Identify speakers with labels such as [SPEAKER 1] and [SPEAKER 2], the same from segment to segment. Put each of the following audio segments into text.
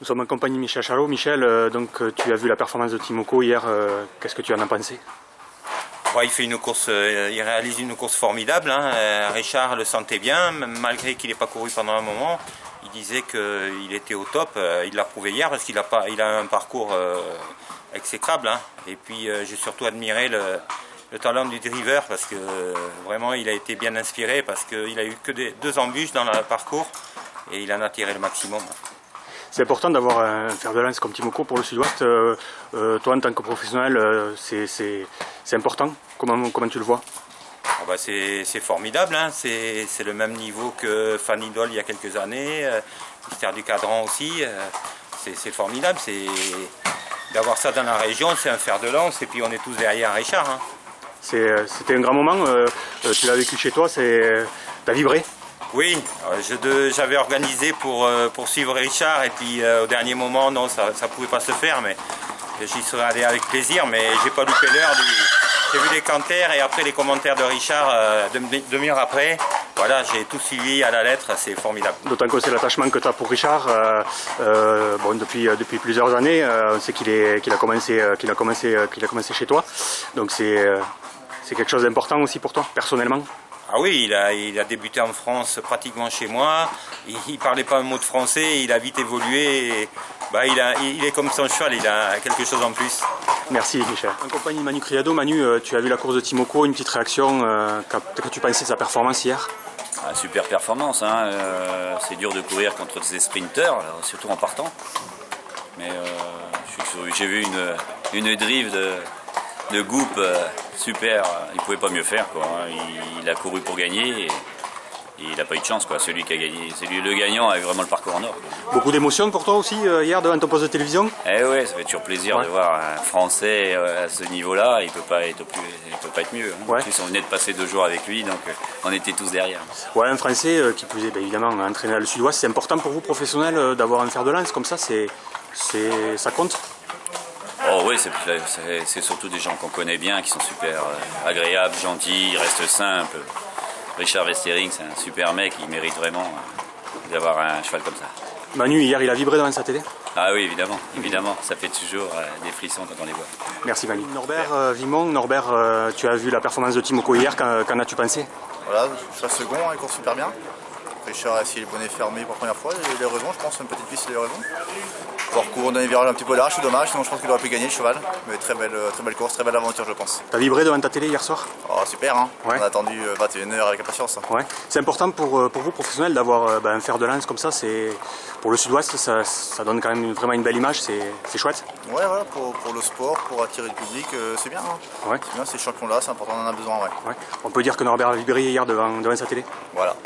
[SPEAKER 1] Nous sommes en compagnie de Michel Chalot. Michel, tu as vu la performance de Timoko hier, qu'est-ce que tu en as pensé?
[SPEAKER 2] Ouais, il réalise une course formidable. Richard le sentait bien, malgré qu'il n'ait pas couru pendant un moment. Il disait qu'il était au top. Il l'a prouvé hier parce qu'il a un parcours exécrable. Et puis j'ai surtout admiré le talent du driver parce que vraiment il a été bien inspiré parce qu'il a eu que deux embûches dans le parcours et il en a tiré le maximum.
[SPEAKER 1] C'est important d'avoir un fer de lance comme Timoko pour le Sud-Ouest. Toi, en tant que professionnel, c'est important. Comment tu le vois?
[SPEAKER 2] C'est formidable. C'est le même niveau que Fanny Doll il y a quelques années. Mystère du Cadran aussi. C'est formidable. D'avoir ça dans la région, c'est un fer de lance. Et puis on est tous derrière Richard.
[SPEAKER 1] C'était un grand moment. Tu l'as vécu chez toi. T'as vibré?
[SPEAKER 2] Oui, j'avais organisé pour suivre Richard et puis au dernier moment, non, ça ne pouvait pas se faire, mais j'y serais allé avec plaisir, mais j'ai pas loupé l'heure. J'ai vu les canters et après les commentaires de Richard, demi-heure après, voilà, j'ai tout suivi à la lettre, c'est formidable.
[SPEAKER 1] D'autant que c'est l'attachement que tu as pour Richard, depuis plusieurs années, on sait qu'il a commencé chez toi, donc c'est quelque chose d'important aussi pour toi, personnellement.
[SPEAKER 2] Ah oui, il a débuté en France pratiquement chez moi, il parlait pas un mot de français, il a vite évolué, et, il est comme son cheval, il a quelque chose en plus.
[SPEAKER 1] Merci Michel. En compagnie de Manu Criado, Manu, tu as vu la course de Timoko, une petite réaction, que tu pensais de sa performance hier?
[SPEAKER 3] Super performance, c'est dur de courir contre des sprinters, surtout en partant, mais j'ai vu une drive de Goop super, il pouvait pas mieux faire quoi. Il a couru pour gagner et il n'a pas eu de chance quoi. Celui qui a gagné, le gagnant a eu vraiment le parcours en or.
[SPEAKER 1] Beaucoup d'émotions pour toi aussi hier devant ton poste de télévision?
[SPEAKER 3] Eh ouais, ça fait toujours plaisir de voir un Français à ce niveau-là, il peut pas être mieux. En plus on venait de passer 2 jours avec lui, donc on était tous derrière.
[SPEAKER 1] Ouais, un Français qui plus est évidemment entraîné à le Sud-Ouest, c'est important pour vous professionnels d'avoir un fer de lance comme ça, ça compte?
[SPEAKER 3] Oh oui, c'est surtout des gens qu'on connaît bien, qui sont super agréables, gentils, ils restent simples. Richard Westering, c'est un super mec, il mérite vraiment d'avoir un cheval comme ça.
[SPEAKER 1] Manu, hier, il a vibré devant sa télé?
[SPEAKER 3] Ah oui, évidemment, ça fait toujours des frissons quand on les voit.
[SPEAKER 1] Merci Manu. Norbert Vimon, Norbert, tu as vu la performance de Timoko hier, qu'en as-tu pensé?
[SPEAKER 4] Voilà, cheval second, il court super bien. Richard a essayé le bonnet fermé pour la première fois, il a raison, je pense, une petite piste, il a raison. Parcours dans les virages un petit peu large, c'est dommage, sinon je pense qu'il aurait pu gagner le cheval. Mais très belle course, très belle aventure je pense.
[SPEAKER 1] T'as vibré devant ta télé hier soir?
[SPEAKER 4] Oh super, ouais. On a attendu 21h avec impatience.
[SPEAKER 1] Ouais. C'est important pour vous professionnels d'avoir un fer de lance comme ça, pour le Sud-Ouest, ça donne quand même vraiment une belle image, c'est chouette.
[SPEAKER 4] Ouais, voilà, pour le sport, pour attirer le public, c'est bien.
[SPEAKER 1] Ouais.
[SPEAKER 4] C'est bien, ces champions-là, c'est important, on en a besoin. Ouais.
[SPEAKER 1] On peut dire que Norbert a vibré hier devant sa télé?
[SPEAKER 4] Voilà.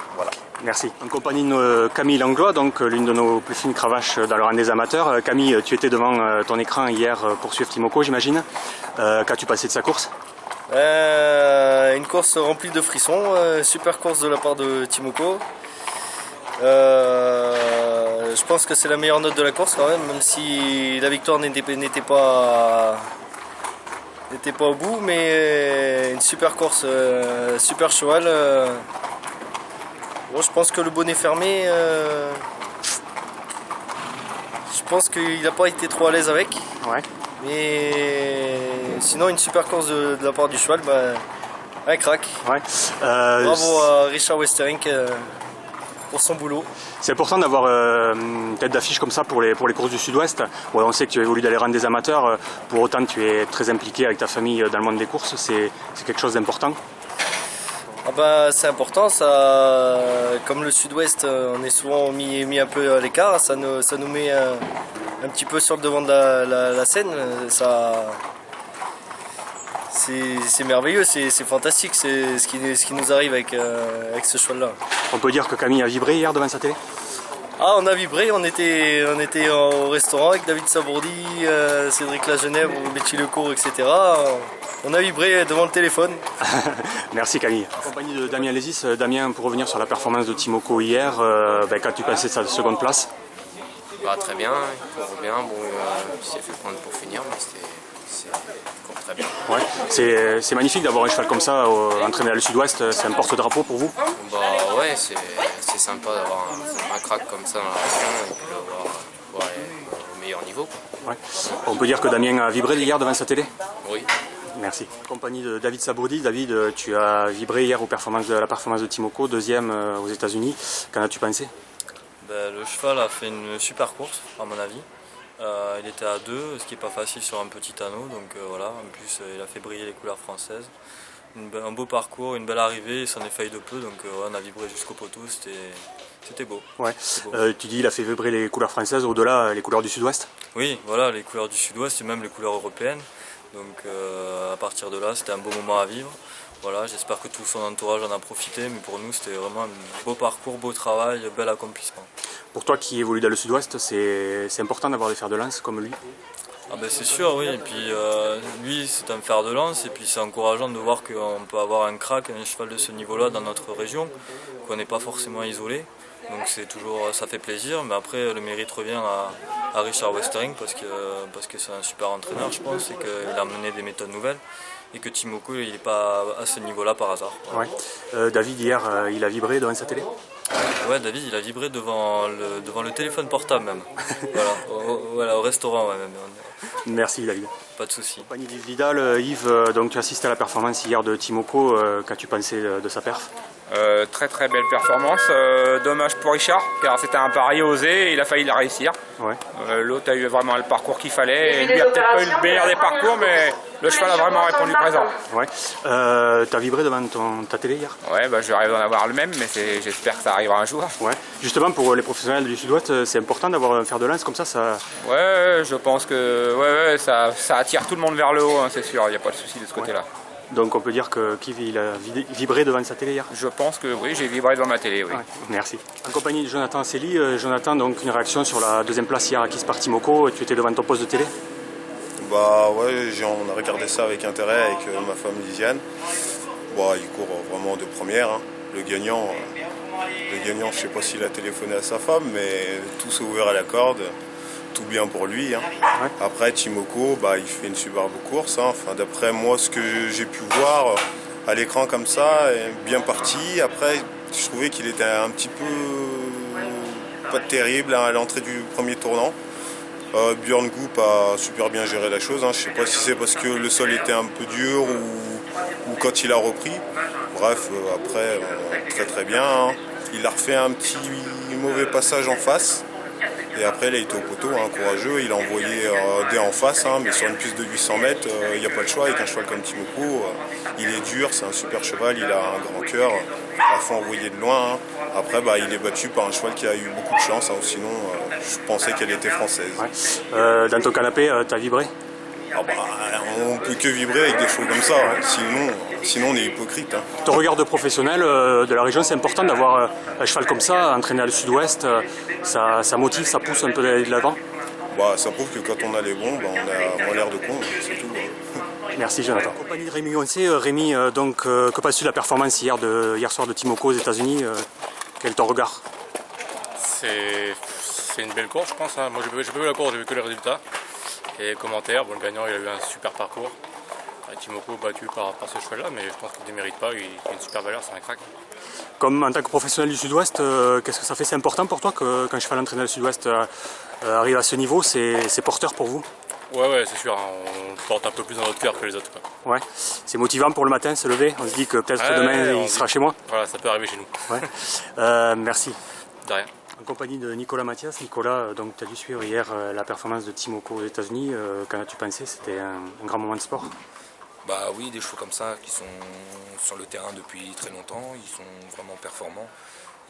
[SPEAKER 1] Merci. En compagnie de Camille Langlois, donc l'une de nos plus fines cravaches dans le rang des amateurs. Camille, tu étais devant ton écran hier pour suivre Timoko, j'imagine. Qu'as-tu passé de sa course?
[SPEAKER 5] Une course remplie de frissons, super course de la part de Timoko. Je pense que c'est la meilleure note de la course quand même si la victoire n'était pas au bout, mais une super course, super cheval. Bon, je pense que le bonnet fermé, je pense qu'il n'a pas été trop à l'aise avec.
[SPEAKER 1] Ouais.
[SPEAKER 5] Mais sinon, une super course de la part du cheval, un crack.
[SPEAKER 1] Ouais.
[SPEAKER 5] Bravo à Richard Westering pour son boulot.
[SPEAKER 1] C'est important d'avoir une tête d'affiche comme ça pour les courses du Sud-Ouest. Ouais, on sait que tu évolues dans les rangs des amateurs, pour autant tu es très impliqué avec ta famille dans le monde des courses, c'est quelque chose d'important.
[SPEAKER 5] C'est important, ça, comme le Sud-Ouest, on est souvent mis un peu à l'écart, ça nous met un petit peu sur le devant de la scène. C'est merveilleux, c'est fantastique, c'est ce qui nous arrive avec ce cheval-là.
[SPEAKER 1] On peut dire que Camille a vibré hier devant sa télé?
[SPEAKER 5] On a vibré, on était au restaurant avec David Sabourdi, Cédric Lagenève, Betty Lecourt, etc. On a vibré devant le téléphone.
[SPEAKER 1] Merci Camille. En compagnie de Damien Lézis, Damien, pour revenir sur la performance de Timoko hier, qu'as-tu pensé de sa seconde place?
[SPEAKER 6] Très bien, il court bien, il s'est fait prendre pour finir, mais il court très bien.
[SPEAKER 1] Ouais, c'est magnifique d'avoir un cheval comme ça entraîné à le Sud-Ouest, c'est un porte-drapeau pour vous?
[SPEAKER 6] Ouais, c'est sympa d'avoir un crack comme ça dans la région et puis de voir niveau, quoi.
[SPEAKER 1] Ouais. On peut dire que Damien a vibré hier devant sa télé?
[SPEAKER 6] Oui.
[SPEAKER 1] Merci. En compagnie de David Sabourdi. David, tu as vibré hier la performance de Timoko, deuxième aux États-Unis. Qu'en as-tu pensé?
[SPEAKER 5] Le cheval a fait une super course, à mon avis. Il était à 2, ce qui n'est pas facile sur un petit anneau. Donc voilà, en plus il a fait briller les couleurs françaises. Un beau parcours, une belle arrivée, il s'en est failli de peu. Donc on a vibré jusqu'au poteau, c'était beau.
[SPEAKER 1] Ouais.
[SPEAKER 5] Beau.
[SPEAKER 1] Tu dis il a fait vibrer les couleurs françaises, au-delà les couleurs du sud-ouest?
[SPEAKER 5] Oui, voilà, les couleurs du sud-ouest et même les couleurs européennes. Donc à partir de là, c'était un beau moment à vivre. Voilà, j'espère que tout son entourage en a profité, mais pour nous c'était vraiment un beau parcours, beau travail, bel accomplissement.
[SPEAKER 1] Pour toi qui évolue dans le sud-ouest, c'est important d'avoir des fers de lance comme lui?
[SPEAKER 5] Ah ben c'est sûr, oui, et puis lui c'est un fer de lance, et puis c'est encourageant de voir qu'on peut avoir un crack, un cheval de ce niveau-là dans notre région, qu'on n'est pas forcément isolé. Donc c'est toujours, ça fait plaisir, mais après le mérite revient à Richard Westering parce que c'est un super entraîneur, je pense, et qu'il a mené des méthodes nouvelles, et que Timoko il n'est pas à ce niveau-là par hasard. Voilà.
[SPEAKER 1] Ouais. David hier il a vibré devant sa télé?
[SPEAKER 5] Ouais, David il a vibré devant le téléphone portable même. Voilà, au restaurant même.
[SPEAKER 1] Merci David.
[SPEAKER 5] Pas de souci.
[SPEAKER 1] Compagnie d'Yves Vidal. Yves, donc tu assistes à la performance hier de Timoko, qu'as-tu pensé de sa perf?
[SPEAKER 7] Très belle performance, dommage pour Richard car c'était un pari osé et il a failli la réussir.
[SPEAKER 1] Ouais.
[SPEAKER 7] L'autre a eu vraiment le parcours qu'il fallait et lui a peut-être pas eu le meilleur des parcours mais le cheval a vraiment répondu présent.
[SPEAKER 1] Ouais. T'as vibré devant ta télé hier?
[SPEAKER 7] Ouais, je rêve d'en avoir le même mais j'espère que ça arrivera un jour.
[SPEAKER 1] Ouais. Justement pour les professionnels du sud-ouest, c'est important d'avoir un fer de lance comme ça.
[SPEAKER 7] Ouais, je pense que ça attire tout le monde vers le haut, hein, c'est sûr, il n'y a pas de souci de ce côté-là.
[SPEAKER 1] Donc on peut dire que Kiv il a vibré devant sa télé hier?
[SPEAKER 7] Je pense que oui, j'ai vibré devant ma télé, oui.
[SPEAKER 1] Ouais, merci. En compagnie de Jonathan Célie. Jonathan, donc une réaction sur la deuxième place hier acquise par Timoko. Tu étais devant ton poste de télé?
[SPEAKER 8] Bah ouais, on a regardé ça avec intérêt avec ma femme Lisiane. Bon, il court vraiment de première. Hein. Le gagnant, je sais pas s'il a téléphoné à sa femme, mais tout s'est ouvert à la corde. Tout bien pour lui. Hein. Ouais. Après Timoko, il fait une superbe course. Hein. Enfin, d'après moi, ce que j'ai pu voir à l'écran comme ça, est bien parti. Après, je trouvais qu'il était un petit peu pas terrible à l'entrée du premier tournant. Björn Goop a super bien géré la chose. Hein. Je ne sais pas si c'est parce que le sol était un peu dur ou quand il a repris. Bref, après, très bien. Hein. Il a refait un petit mauvais passage en face. Et après, là, il était au poteau, hein, courageux. Il a envoyé des en face, hein, mais sur une piste de 800 mètres, il n'y a pas le choix. Avec un cheval comme Timoko, il est dur, c'est un super cheval, il a un grand cœur. Il faut envoyer de loin. Hein. Après, il est battu par un cheval qui a eu beaucoup de chance. Hein, sinon, je pensais qu'elle était française.
[SPEAKER 1] Ouais. Dans ton canapé, t'as vibré?
[SPEAKER 8] On ne peut que vibrer avec des choses comme ça. Hein. Sinon, on est hypocrite. Hein.
[SPEAKER 1] Ton regard de professionnel de la région, c'est important d'avoir un cheval comme ça, entraîné à le sud-ouest. Ça motive, ça pousse un peu d'aller de l'avant?
[SPEAKER 8] Ça prouve que quand on a les bons, on a l'air de con, c'est tout.
[SPEAKER 1] Merci Jonathan. En compagnie de Rémi Goncé. Rémi, donc, que penses-tu de la performance hier soir de Timoko aux États-Unis? Quel est ton regard?
[SPEAKER 9] C'est une belle course, je pense. Hein. Moi, j'ai pas vu la course, j'ai vu que les résultats. Et commentaire, le gagnant il a eu un super parcours. Timoko battu par ce cheval-là, mais je pense qu'il ne démérite pas, il a une super valeur, c'est un crack.
[SPEAKER 1] Comme en tant que professionnel du sud-ouest, qu'est-ce que ça fait? C'est important pour toi qu'un cheval entraîné dans le sud-ouest arrive à ce niveau? C'est porteur pour vous?
[SPEAKER 9] Ouais, c'est sûr, hein. On porte un peu plus dans notre cœur que les autres. Quoi.
[SPEAKER 1] Ouais, c'est motivant pour le matin, se lever. On se dit que peut-être que demain il sera chez moi.
[SPEAKER 9] Voilà, ça peut arriver chez nous.
[SPEAKER 1] Ouais. Merci.
[SPEAKER 9] De rien.
[SPEAKER 1] En compagnie de Nicolas Mathias. Nicolas, donc tu as dû suivre hier la performance de Timoko aux États-Unis. Qu'en as-tu pensé? C'était un grand moment de sport?
[SPEAKER 10] Oui, des chevaux comme ça qui sont sur le terrain depuis très longtemps, ils sont vraiment performants.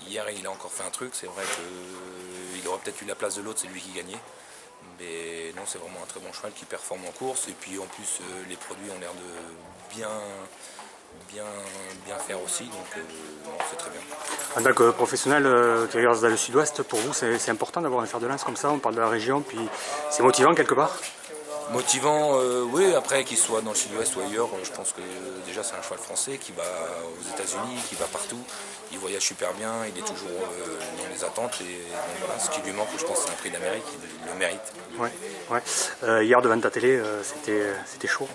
[SPEAKER 10] Hier, il a encore fait un truc, c'est vrai qu'il aurait peut-être eu la place de l'autre, c'est lui qui gagnait. Mais non, c'est vraiment un très bon cheval qui performe en course. Et puis en plus, les produits ont l'air de bien faire aussi, donc c'est très bien.
[SPEAKER 1] En tant que professionnel qui regarde dans le sud-ouest, pour vous c'est important d'avoir un fer de lance comme ça? On parle de la région, puis c'est motivant quelque part?
[SPEAKER 10] Motivant, oui, après qu'il soit dans le sud-ouest ou ailleurs, je pense que déjà c'est un cheval français qui va aux États-Unis, qui va partout. Il voyage super bien, il est toujours dans les attentes et donc voilà, ce qui lui manque, je pense, c'est un prix d'Amérique, il le mérite.
[SPEAKER 1] Ouais, ouais. Hier devant ta télé, c'était chaud.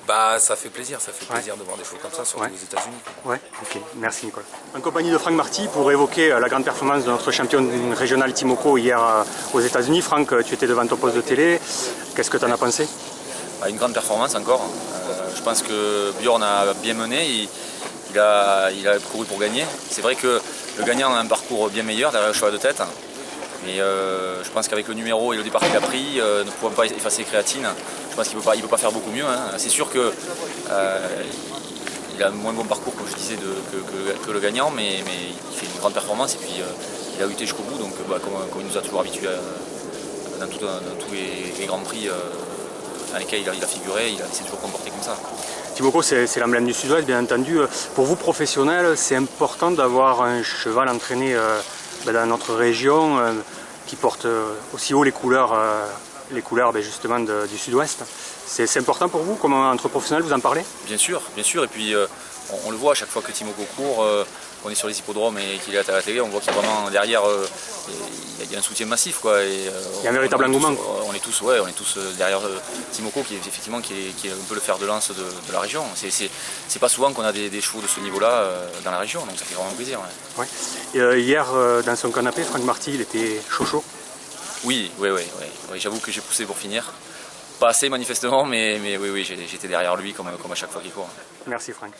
[SPEAKER 10] Bah, ça fait plaisir de voir des choses comme ça, surtout aux États-Unis.
[SPEAKER 1] Ouais, ok, merci Nicolas. En compagnie de Franck Marty pour évoquer la grande performance de notre champion régional Timoko hier aux États-Unis. Franck, tu étais devant ton poste de télé, qu'est-ce que tu en as pensé?
[SPEAKER 3] Une grande performance encore. Je pense que Bjorn a bien mené, il a couru pour gagner. C'est vrai que le gagnant a un parcours bien meilleur derrière le cheval de tête. Mais je pense qu'avec le numéro et le départ qu'il a pris, ne pouvant pas effacer les créatines, je pense qu'il ne peut pas faire beaucoup mieux. Hein. C'est sûr qu'il a un moins bon parcours, comme je disais, que le gagnant, mais il fait une grande performance et puis il a lutté jusqu'au bout. Donc comme il nous a toujours habitués dans tous les grands prix dans lesquels il a figuré, il s'est toujours comporté comme ça.
[SPEAKER 1] Timoko, c'est l'emblème du Sud-Ouest, bien entendu. Pour vous, professionnels, c'est important d'avoir un cheval entraîné dans notre région qui porte aussi haut les couleurs justement du Sud-Ouest. C'est important pour vous, comme entre professionnels, vous en parlez?
[SPEAKER 3] Bien sûr, et puis on le voit à chaque fois que Timoko court, qu'on est sur les hippodromes et qu'il est à la télé, on voit qu'il y a vraiment derrière, il y a un soutien massif, quoi. Et,
[SPEAKER 1] il y a un véritable engouement.
[SPEAKER 3] On est tous derrière Timoko qui est un peu le fer de lance de la région. C'est pas souvent qu'on a des chevaux de ce niveau-là dans la région, donc ça fait vraiment plaisir.
[SPEAKER 1] Ouais. Et, hier, dans son canapé, Franck Marty, il était chaud.
[SPEAKER 3] Oui, j'avoue que j'ai poussé pour finir. Pas assez manifestement, mais oui, j'étais derrière lui comme à chaque fois qu'il court.
[SPEAKER 1] Merci Franck.